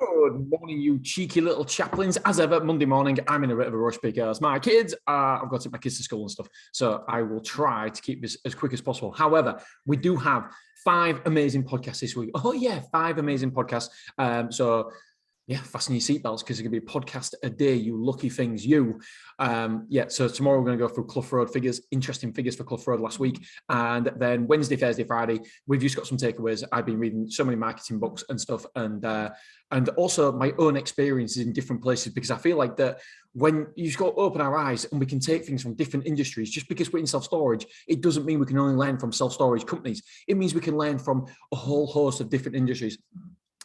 Good morning, you cheeky little chaplains. As ever, Monday morning, I'm in a bit of a rush because my kids, I've got to take my kids to school and stuff. So I will try to keep this as quick as possible. However, we do have 5 amazing podcasts this week. Oh yeah, 5 amazing podcasts. So fasten your seatbelts because it's going to be a podcast a day, you lucky things, you. So tomorrow we're going to go through Clough Road figures, interesting figures for Clough Road last week. And then Wednesday, Thursday, Friday, we've just got some takeaways. I've been reading so many marketing books and stuff, and also my own experiences in different places, because I feel like that when you just got to open our eyes and we can take things from different industries. Just because we're in self-storage, it doesn't mean we can only learn from self-storage companies. It means we can learn from a whole host of different industries.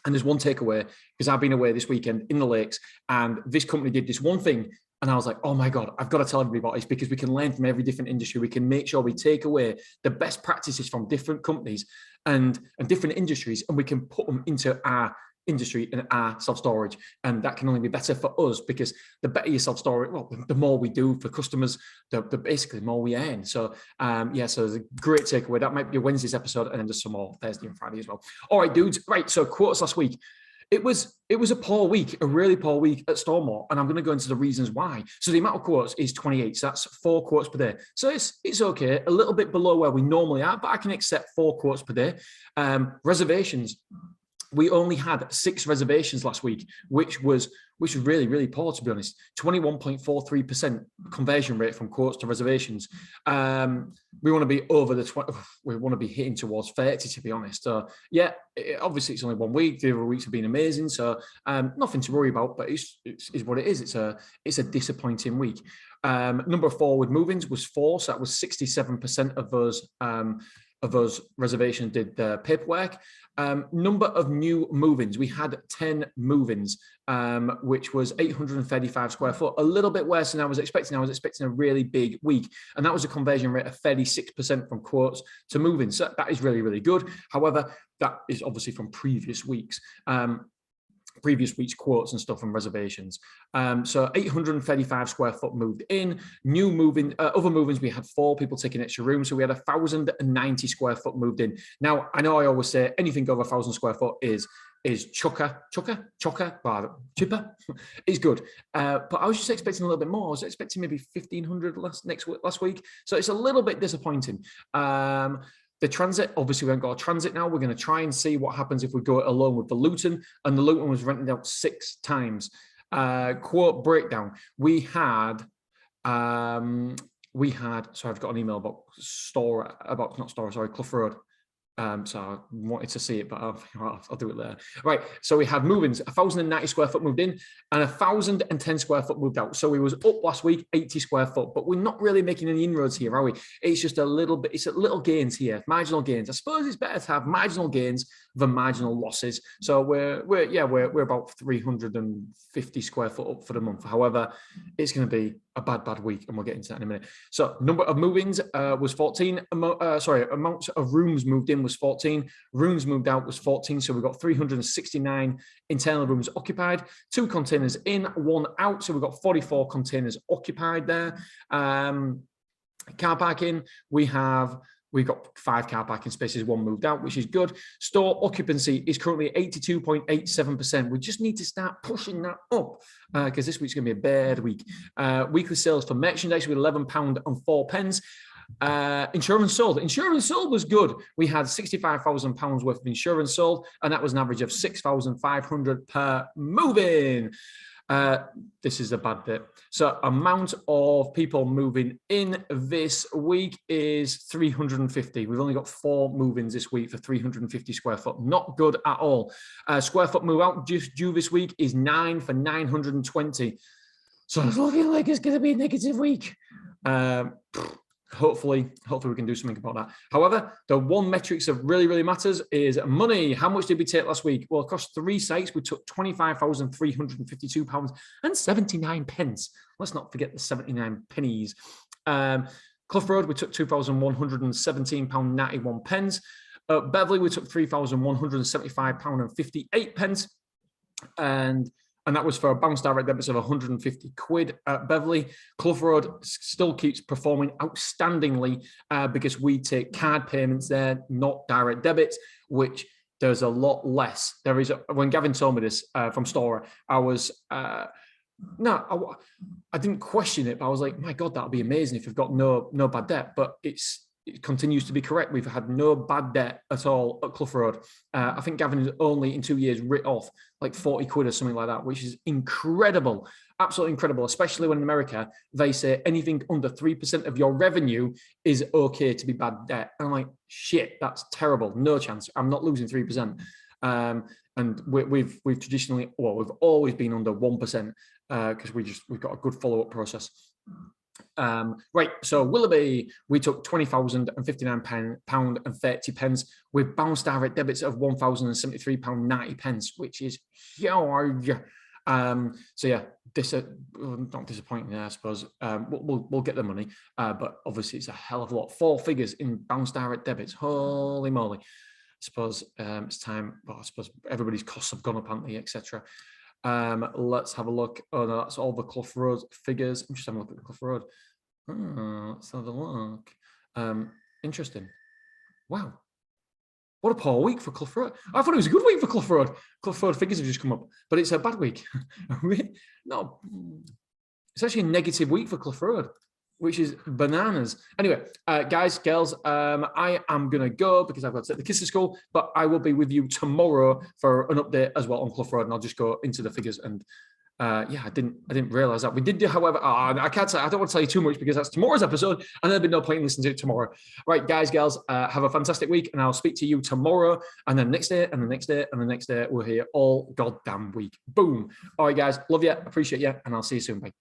And there's one takeaway, because I've been away this weekend in the lakes, and this company did this one thing, and I was like, oh my God, I've got to tell everybody about this, because we can learn from every different industry. We can make sure we take away the best practices from different companies and different industries, and we can put them into our industry and our self-storage. And that can only be better for us, because the better your self-storage, well, the more we do for customers, the basically more we earn. So so it's a great takeaway. That might be a Wednesday's episode, and then there's some more Thursday and Friday as well. All right, dudes. Right, so quotes last week. It was a poor week, a really poor week at Stormore, and I'm going to go into the reasons why. So the amount of quotes is 28, so that's 4 quotes per day. So it's okay, a little bit below where we normally are, but I can accept 4 quotes per day. Reservations. We only had 6 reservations last week, which was really, really poor, to be honest. 21.43% conversion rate from quotes to reservations. We want to be over the 20. We want to be hitting towards 30, to be honest. So obviously it's only 1 week. The other weeks have been amazing, so nothing to worry about. But it's what it is. It's a disappointing week. Number of forward move-ins was 4, so that was 67% of those reservations did the paperwork. Number of new move-ins, we had 10 move-ins, which was 835 square foot, a little bit worse than I was expecting. I was expecting a really big week, and that was a conversion rate of 36% from quotes to move-ins. So that is really, really good. However, that is obviously from previous weeks' quotes and stuff and reservations. So 835 square foot moved in. New moving, other movings, we had 4 people taking extra rooms, so we had 1,090 square foot moved in. Now, I know I always say anything over 1,000 square foot is chipper is good, but I was just expecting a little bit more. I was expecting maybe 1,500 last week, so it's a little bit disappointing. The transit, obviously we haven't got a transit now. We're going to try and see what happens if we go alone with the Luton, and the Luton was rented out 6 times. Quote breakdown. We had, so I've got an email about Clough Road. So I wanted to see it, but I'll do it later. Right, so we had move-ins, 1,090 square foot moved in and 1,010 square foot moved out. So we was up last week, 80 square foot, but we're not really making any inroads here, are we? It's just a little bit, it's a little gains here, marginal gains. I suppose it's better to have marginal gains than marginal losses. So we're about 350 square foot up for the month. However, it's going to be a bad week, and we'll get into that in a minute. So number of move-ins was 14. Amount of rooms moved in was 14. Rooms moved out was 14. So we've got 369 internal rooms occupied, 2 containers in, 1 out. So we've got 44 containers occupied there. Car parking, we've got 5 car parking spaces, 1 moved out, which is good. Store occupancy is currently 82.87%. We just need to start pushing that up, because this week's going to be a bad week. Weekly sales for merchandise with £11.04. Insurance sold was good. We had £65,000 worth of insurance sold, and that was an average of £6,500 per move-in. This is a bad bit. So amount of people moving in this week is 350. We've only got 4 move-ins this week for 350 square foot. Not good at all. Square foot move out just due this week is 9 for 920. So it's looking like it's going to be a negative week. Hopefully we can do something about that. However, the one metrics that really, really matters is money. How much did we take last week? Well, across 3 sites, we took £25,352 and 79 pence. Let's not forget the 79 pennies. Clough Road, we took £2,117.91 pence. Beverley, we took £3,175 and 58 pence. And that was for a bounce direct debits of 150 quid at Beverley. Clough Road still keeps performing outstandingly because we take card payments there, not direct debits, which there's a lot less. When Gavin told me this from Stora, I was no, I didn't question it, but I was like, my God, that'll be amazing if we've got no bad debt. But it continues to be correct. We've had no bad debt at all at Clough Road. I think Gavin has only in 2 years writ off like 40 quid or something like that, which is incredible, absolutely incredible, especially when in America, they say anything under 3% of your revenue is okay to be bad debt. And I'm like, shit, that's terrible. No chance. I'm not losing 3%. And we've traditionally, well, we've always been under 1% because we've got a good follow-up process. Right, so Willoughby, we took £20,059.30 with bounce direct debits of £1,073.90, which is huge. So yeah, not disappointing, I suppose. We'll get the money, but obviously it's a hell of a lot. 4 figures in bounce direct debits. Holy moly! I suppose it's time. Well, I suppose everybody's costs have gone up, haven't they, etc. Let's have a look. Oh no, that's all the Clough Road figures. I'm just having a look at the Clough Road. Let's have a look. Interesting. Wow. What a poor week for Clough Road. I thought it was a good week for Clough Road. Clough Road figures have just come up, but it's a bad week. No, it's actually a negative week for Clough Road, which is bananas. Anyway, guys, girls, I am going to go because I've got to take the kids to school, but I will be with you tomorrow for an update as well on Clough Road, and I'll just go into the figures. And yeah, I didn't realize that. We did do, however, I can't say, I don't want to tell you too much because that's tomorrow's episode, and there'll be no point in listening to it tomorrow. Right, guys, girls, have a fantastic week, and I'll speak to you tomorrow, and then next day, and the next day, and the next day. We're here all goddamn week. Boom. All right, guys, love you, appreciate you, and I'll see you soon. Bye.